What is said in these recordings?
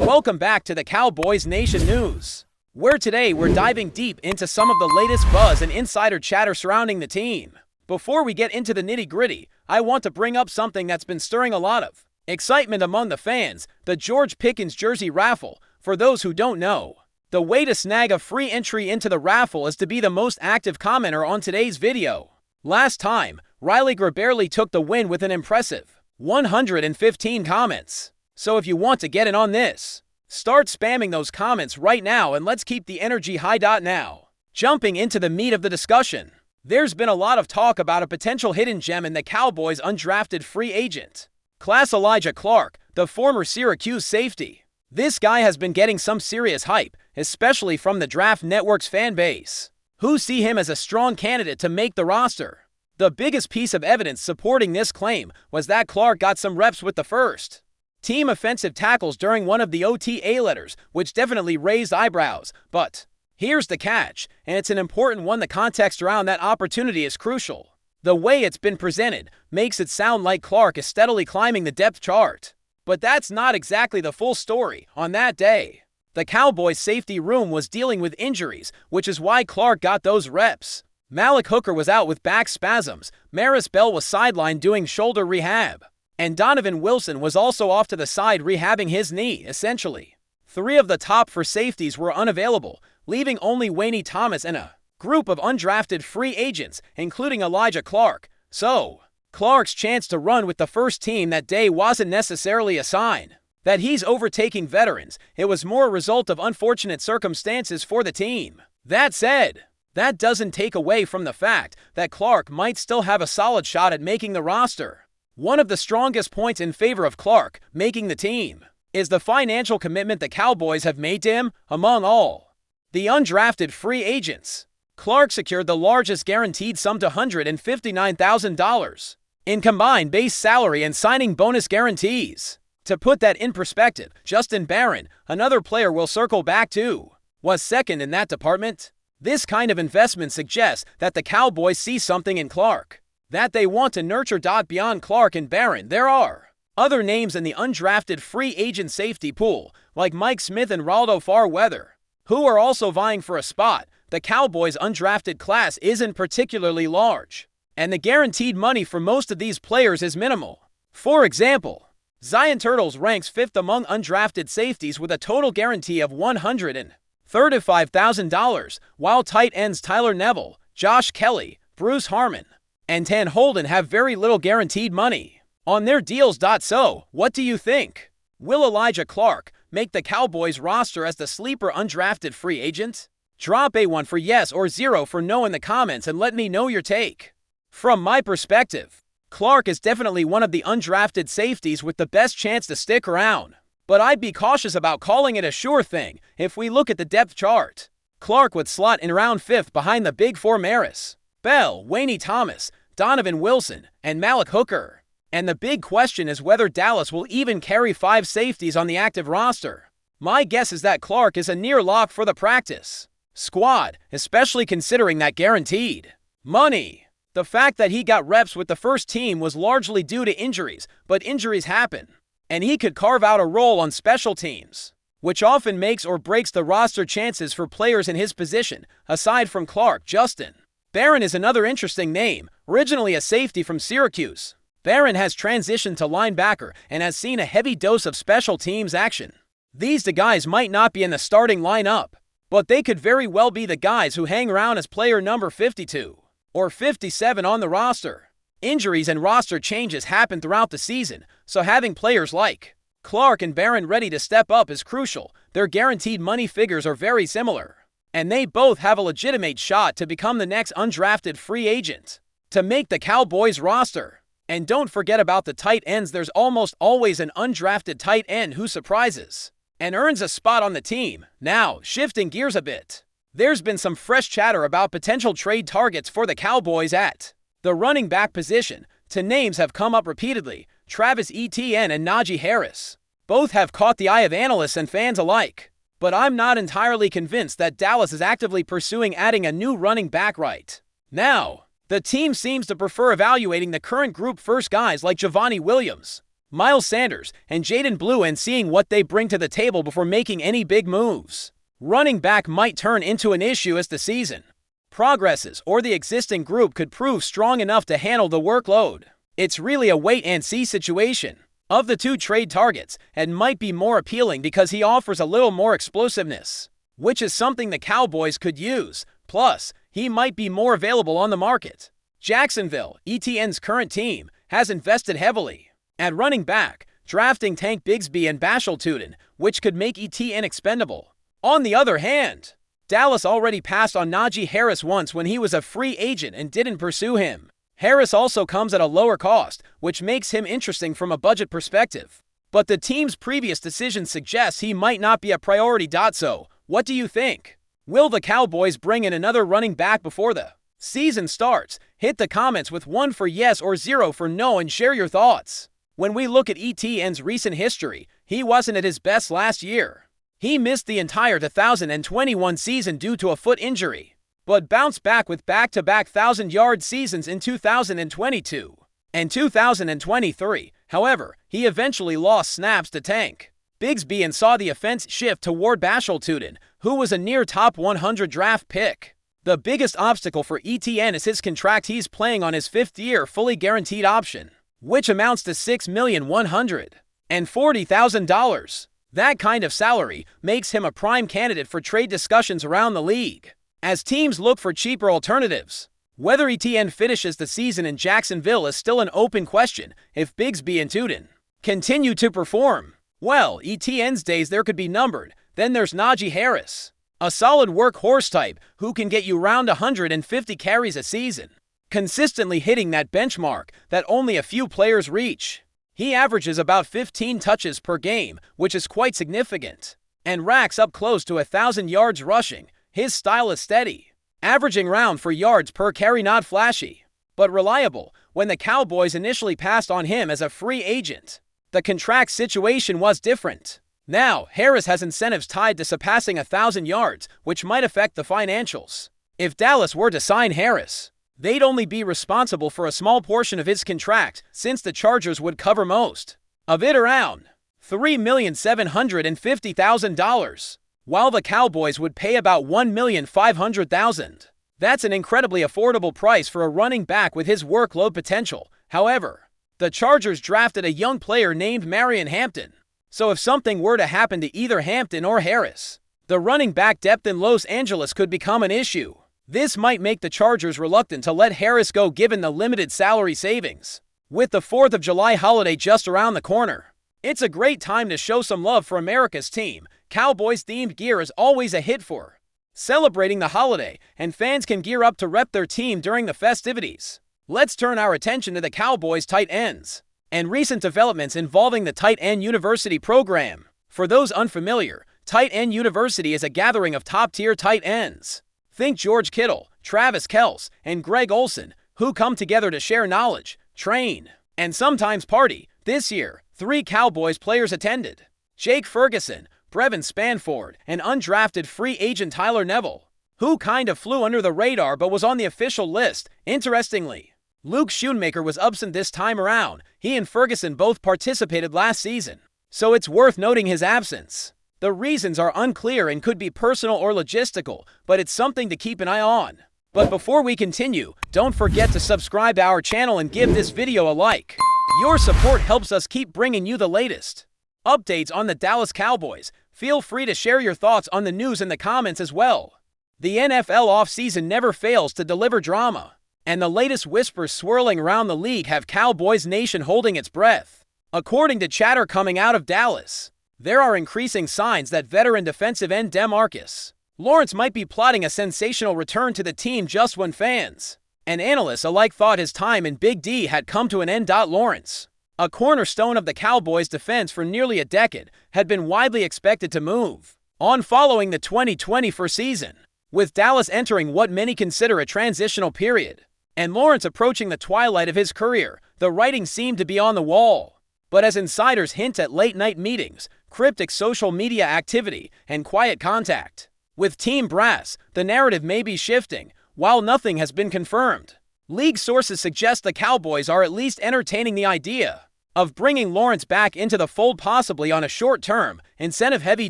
Welcome back to the Cowboys Nation News, where today we're diving deep into some of the latest buzz and insider chatter surrounding the team. Before we get into the nitty-gritty, I want to bring up something that's been stirring a lot of excitement among the fans: the George Pickens jersey raffle. For those who don't know, the way to snag a free entry into the raffle is to be the most active commenter on today's video. Last time, Riley Graberly took the win with an impressive 115 comments. So if you want to get in on this, start spamming those comments right now and let's keep the energy high. Now, jumping into the meat of the discussion, there's been a lot of talk about a potential hidden gem in the Cowboys' undrafted free agent class: Elijah Clark, the former Syracuse safety. This guy has been getting some serious hype, especially from the Draft Network's fan base, who see him as a strong candidate to make the roster. The biggest piece of evidence supporting this claim was that Clark got some reps with the first team offensive tackles during one of the OTA letters, which definitely raised eyebrows. But here's the catch, and it's an important one: the context around that opportunity is crucial. The way it's been presented makes it sound like Clark is steadily climbing the depth chart. But that's not exactly the full story. On that day, the Cowboys' safety room was dealing with injuries, which is why Clark got those reps. Malik Hooker was out with back spasms, Maris Bell was sidelined doing shoulder rehab, and Donovan Wilson was also off to the side rehabbing his knee. Essentially, 3 of the top 4 safeties were unavailable, leaving only Wayne Thomas and a group of undrafted free agents, including Elijah Clark. So, Clark's chance to run with the first team that day wasn't necessarily a sign that he's overtaking veterans. It was more a result of unfortunate circumstances for the team. That said, that doesn't take away from the fact that Clark might still have a solid shot at making the roster. One of the strongest points in favor of Clark making the team is the financial commitment the Cowboys have made to him. Among all the undrafted free agents, Clark secured the largest guaranteed sum to $159,000 in combined base salary and signing bonus guarantees. To put that in perspective, Justin Barron, another player we'll circle back to, was second in that department. This kind of investment suggests that the Cowboys see something in Clark that they want to nurture. Beyond Clark and Barron, there are other names in the undrafted free agent safety pool, like Mike Smith and Raldo Farweather, who are also vying for a spot. The Cowboys' undrafted class isn't particularly large, and the guaranteed money for most of these players is minimal. For example, Zion Turtles ranks 5th among undrafted safeties with a total guarantee of $135,000, while tight ends Tyler Neville, Josh Kelly, Bruce Harmon, and Tan Holden have very little guaranteed money on their deals. So, what do you think? Will Elijah Clark make the Cowboys roster as the sleeper undrafted free agent? Drop a 1 for yes or 0 for no in the comments and let me know your take. From my perspective, Clark is definitely one of the undrafted safeties with the best chance to stick around, but I'd be cautious about calling it a sure thing. If we look at the depth chart, Clark would slot in around 5th behind the big 4: Maris Bell, Wayne Thomas, Donovan Wilson, and Malik Hooker. And the big question is whether Dallas will even carry 5 safeties on the active roster. My guess is that Clark is a near lock for the practice squad, especially considering that guaranteed money. The fact that he got reps with the first team was largely due to injuries, but injuries happen, and he could carve out a role on special teams, which often makes or breaks the roster chances for players in his position. Aside from Clark, Justin Barron is another interesting name. Originally a safety from Syracuse, Barron has transitioned to linebacker and has seen a heavy dose of special teams action. These guys might not be in the starting lineup, but they could very well be the guys who hang around as player number 52 or 57 on the roster. Injuries and roster changes happen throughout the season, so having players like Clark and Barron ready to step up is crucial. Their guaranteed money figures are very similar, and they both have a legitimate shot to become the next undrafted free agent to make the Cowboys roster. And don't forget about the tight ends. There's almost always an undrafted tight end who surprises and earns a spot on the team. Now, shifting gears a bit, there's been some fresh chatter about potential trade targets for the Cowboys at the running back position. 2 names have come up repeatedly: Travis Etienne and Naji Harris. Both have caught the eye of analysts and fans alike, but I'm not entirely convinced that Dallas is actively pursuing adding a new running back right now. The team seems to prefer evaluating the current group first: guys like Javonte Williams, Miles Sanders, and Jaden Blue and seeing what they bring to the table before making any big moves. Running back might turn into an issue as the season progresses, or the existing group could prove strong enough to handle the workload. It's really a wait-and-see situation. Of the two trade targets, Ed might be more appealing because he offers a little more explosiveness, which is something the Cowboys could use. Plus, he might be more available on the market. Jacksonville, ETN's current team, has invested heavily at running back, drafting Tank Bigsby and Bashal Tuden, which could make ETN expendable. On the other hand, Dallas already passed on Naji Harris once when he was a free agent and didn't pursue him. Harris also comes at a lower cost, which makes him interesting from a budget perspective. But the team's previous decision suggests he might not be a priority. So, what do you think? Will the Cowboys bring in another running back before the season starts? Hit the comments with 1 for yes or 0 for no and share your thoughts. When we look at ETN's recent history, he wasn't at his best last year. He missed the entire 2021 season due to a foot injury, but bounced back with back-to-back 1,000-yard seasons in 2022 and 2023. However, he eventually lost snaps to Tank Bigsby and saw the offense shift toward Bashal Tuden, who was a near top 100 draft pick. The biggest obstacle for ETN is his contract. He's playing on his 5th-year fully guaranteed option, which amounts to $6,140,000. That kind of salary makes him a prime candidate for trade discussions around the league, as teams look for cheaper alternatives. Whether ETN finishes the season in Jacksonville is still an open question. If Bigsby and Tuden continue to perform well, ETN's days there could be numbered. Then there's Naji Harris, a solid workhorse type who can get you around 150 carries a season, consistently hitting that benchmark that only a few players reach. He averages about 15 touches per game, which is quite significant, and racks up close to 1,000 yards rushing. His style is steady, averaging around 4 yards per carry. Not flashy, but reliable. When the Cowboys initially passed on him as a free agent, the contract situation was different. Now, Harris has incentives tied to surpassing 1,000 yards, which might affect the financials. If Dallas were to sign Harris, they'd only be responsible for a small portion of his contract, since the Chargers would cover most of it, around $3,750,000, while the Cowboys would pay about $1,500,000. That's an incredibly affordable price for a running back with his workload potential. However, the Chargers drafted a young player named Marion Hampton, so if something were to happen to either Hampton or Harris, the running back depth in Los Angeles could become an issue. This might make the Chargers reluctant to let Harris go given the limited salary savings. With the 4th of July holiday just around the corner, it's a great time to show some love for America's team. Cowboys-themed gear is always a hit for celebrating the holiday, and fans can gear up to rep their team during the festivities. Let's turn our attention to the Cowboys tight ends and recent developments involving the Tight End University program. For those unfamiliar, Tight End University is a gathering of top-tier tight ends. Think George Kittle, Travis Kelce, and Greg Olsen, who come together to share knowledge, train, and sometimes party. This year, 3 Cowboys players attended: Jake Ferguson, Brevin Spanford, and undrafted free agent Tyler Neville, who kind of flew under the radar but was on the official list. Interestingly, Luke Schoonmaker was absent this time around. He and Ferguson both participated last season, so it's worth noting his absence. The reasons are unclear and could be personal or logistical, but it's something to keep an eye on. But before we continue, don't forget to subscribe to our channel and give this video a like. Your support helps us keep bringing you the latest updates on the Dallas Cowboys. Feel free to share your thoughts on the news in the comments as well. The NFL offseason never fails to deliver drama, and the latest whispers swirling around the league have Cowboys Nation holding its breath. According to chatter coming out of Dallas, there are increasing signs that veteran defensive end DEMARCUS Lawrence might be plotting a sensational return to the team just when fans and analysts alike thought his time in Big D had come to an end. Lawrence, a cornerstone of the Cowboys' defense for nearly a decade, had been widely expected to move on following the 2024 season, with Dallas entering what many consider a transitional period, and Lawrence approaching the twilight of his career. The writing seemed to be on the wall. But as insiders hint at late-night meetings, cryptic social media activity, and quiet contact with team brass, the narrative may be shifting. While nothing has been confirmed, league sources suggest the Cowboys are at least entertaining the idea of bringing Lawrence back into the fold, possibly on a short-term, incentive-heavy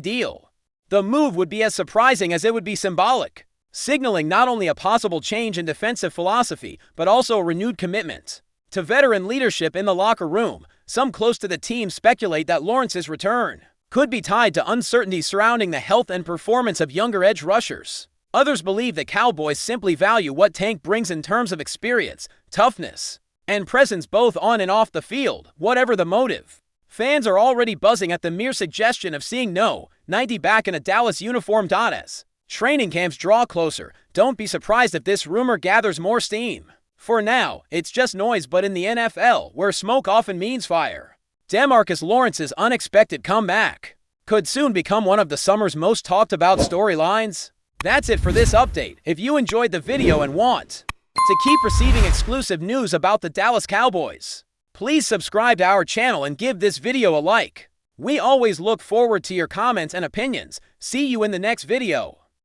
deal. The move would be as surprising as it would be symbolic, signaling not only a possible change in defensive philosophy, but also a renewed commitment to veteran leadership in the locker room. Some close to the team speculate that Lawrence's return could be tied to uncertainty surrounding the health and performance of younger edge rushers. Others believe the Cowboys simply value what Tank brings in terms of experience, toughness, and presence both on and off the field. Whatever the motive, fans are already buzzing at the mere suggestion of seeing Naji back in a Dallas uniform. As training camps draw closer, don't be surprised if this rumor gathers more steam. For now, it's just noise, but in the NFL, where smoke often means fire, DEMARCUS Lawrence's unexpected comeback could soon become one of the summer's most talked about storylines. That's it for this update. If you enjoyed the video and want to keep receiving exclusive news about the Dallas Cowboys, please subscribe to our channel and give this video a like. We always look forward to your comments and opinions. See you in the next video.